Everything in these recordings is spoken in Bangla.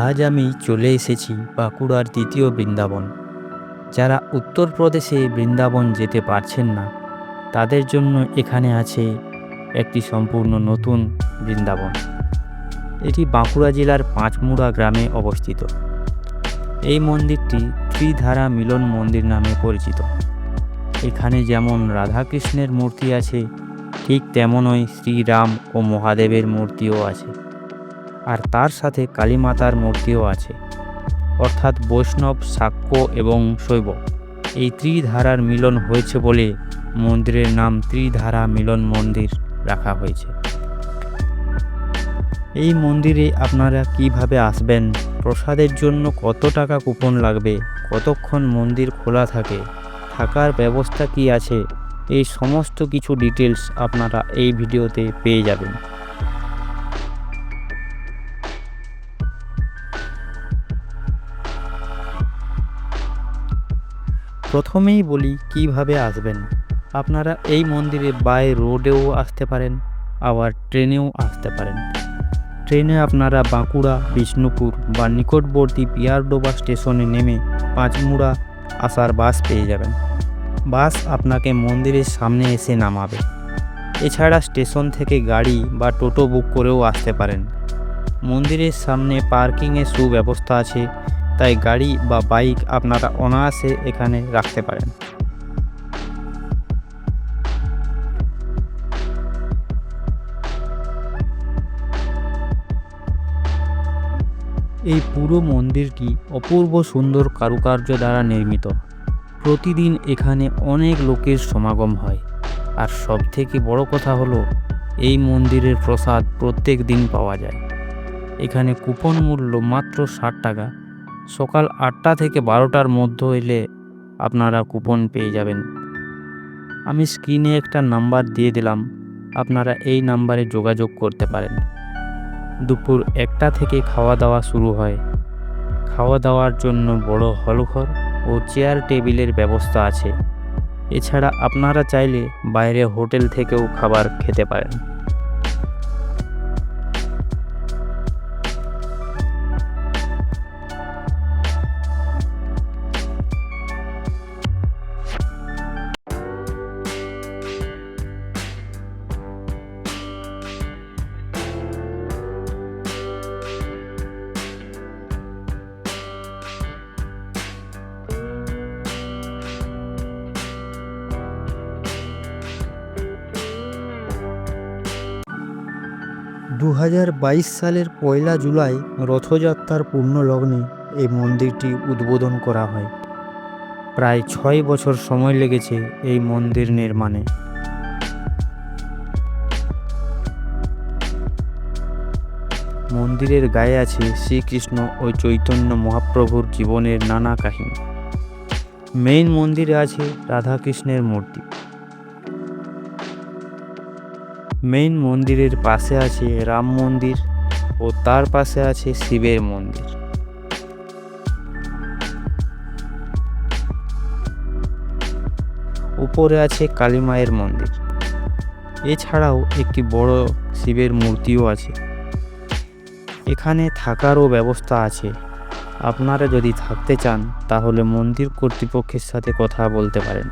আজ আমি চলে এসেছি বাঁকুড়ার দ্বিতীয় বৃন্দাবন। যারা উত্তরপ্রদেশে বৃন্দাবন যেতে পারছেন না, তাদের জন্য এখানে আছে একটি সম্পূর্ণ নতুন বৃন্দাবন। এটি বাঁকুড়া জেলার পাঁচমুড়া গ্রামে অবস্থিত। এই মন্দিরটি ত্রিধারা মিলন মন্দির নামে পরিচিত। এখানে যেমন রাধাকৃষ্ণের মূর্তি আছে, ঠিক তেমনই শ্রীরাম ও মহাদেবের মূর্তিও আছে। আর তার সাথে কালী মাতার মূর্তিও আছে। অর্থাৎ বৈষ্ণব, শাক্য এবং শৈব এই ত্রিধারার মিলন হয়েছে বলে মন্দিরের নাম ত্রিধারা মিলন মন্দির রাখা হয়েছে। এই মন্দিরে আপনারা কিভাবে আসবেন, প্রসাদের জন্য কত টাকা কুপন লাগবে, কতক্ষণ মন্দির খোলা থাকে, থাকার ব্যবস্থা কি আছে, এই সমস্ত কিছু ডিটেলস আপনারা এই ভিডিওতে পেয়ে যাবেন। প্রথমেই বলি কিভাবে আসবেন। আপনারা এই মন্দিরে বাই রোডেও আসতে পারেন, আবার ট্রেনেও আসতে পারেন। ট্রেনে আপনারা বাঁকুড়া, বিষ্ণুপুর বা নিকটবর্তী পিয়ারডোবা স্টেশনে নেমে পাঁচমুড়া আসার বাস পেয়ে যাবেন। বাস আপনাকে মন্দিরের সামনে এসে নামাবে। এছাড়া স্টেশন থেকে গাড়ি বা টোটো বুক করেও আসতে পারেন। মন্দিরের সামনে পার্কিংয়ের সুব্যবস্থা আছে, তাই গাড়ি বা বাইক আপনারা অনায়াসে এখানে রাখতে পারেন। এই পুরো মন্দিরটি অপূর্ব সুন্দর কারুকার্য দ্বারা নির্মিত। প্রতিদিন এখানে অনেক লোকের সমাগম হয়। আর সবথেকে বড় কথা হলো, এই মন্দিরের প্রসাদ প্রত্যেক দিন পাওয়া যায়। এখানে কুপন মূল্য মাত্র 60 টাকা। সকাল 8টা থেকে 12টার মধ্যে এলে আপনারা কুপন পেয়ে যাবেন। আমি স্ক্রিনে একটা নাম্বার দিয়ে দিলাম, আপনারা এই নাম্বারে যোগাযোগ করতে পারেন। দুপুর 1টা থেকে খাওয়া দাওয়া শুরু হয়। খাওয়া দাওয়ার জন্য বড় হলঘর ও চেয়ার টেবিলের ব্যবস্থা আছে। এছাড়া আপনারা চাইলে বাইরে হোটেল থেকেও খাবার খেতে পারেন। সালের 1 জুলাই রথযাত্রার পূর্ণলগ্নে এই মন্দিরটি উদ্বোধন করা হয়। প্রায় 6 বছর সময় লেগেছে এই মন্দির নির্মাণে। মন্দিরের গায়ে আছে শ্রীকৃষ্ণ ও চৈতন্য মহাপ্রভুর জীবনের নানা কাহিনী। মেইন মন্দিরে আছে রাধাকৃষ্ণের মূর্তি। মেইন মন্দিরের পাশে আছে রাম মন্দির ও তার পাশে আছে শিবের মন্দির। উপরে আছে কালী মায়ের মন্দির। এছাড়াও একটি বড় শিবের মূর্তিও আছে। এখানে থাকারও ব্যবস্থা আছে। আপনারা যদি থাকতে চান তাহলে মন্দির কর্তৃপক্ষের সাথে কথা বলতে পারেন।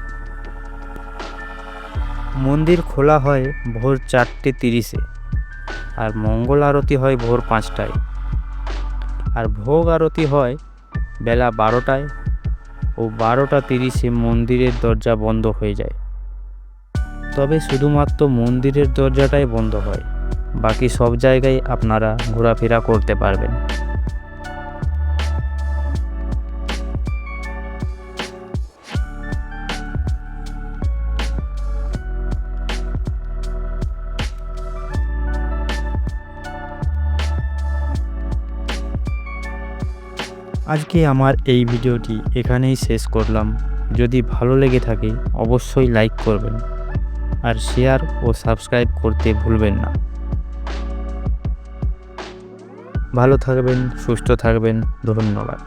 মন্দির খোলা হয় ভোর 4:30-এ, আর মঙ্গল আরতি হয় ভোর 5টায়, আর ভোগ আরতি হয় বেলা 12টায় ও 12:30-এ মন্দিরের দরজা বন্ধ হয়ে যায়। তবে শুধুমাত্র মন্দিরের দরজাটাই বন্ধ হয়, বাকি সব জায়গায় আপনারা ঘোরাফেরা করতে পারবেন। আজকে আমার এই ভিডিওটি এখানেই শেষ করলাম। যদি ভালো লেগে থাকে অবশ্যই লাইক করবেন, আর শেয়ার ও সাবস্ক্রাইব করতে ভুলবেন না। ভালো থাকবেন, সুস্থ থাকবেন। ধন্যবাদ।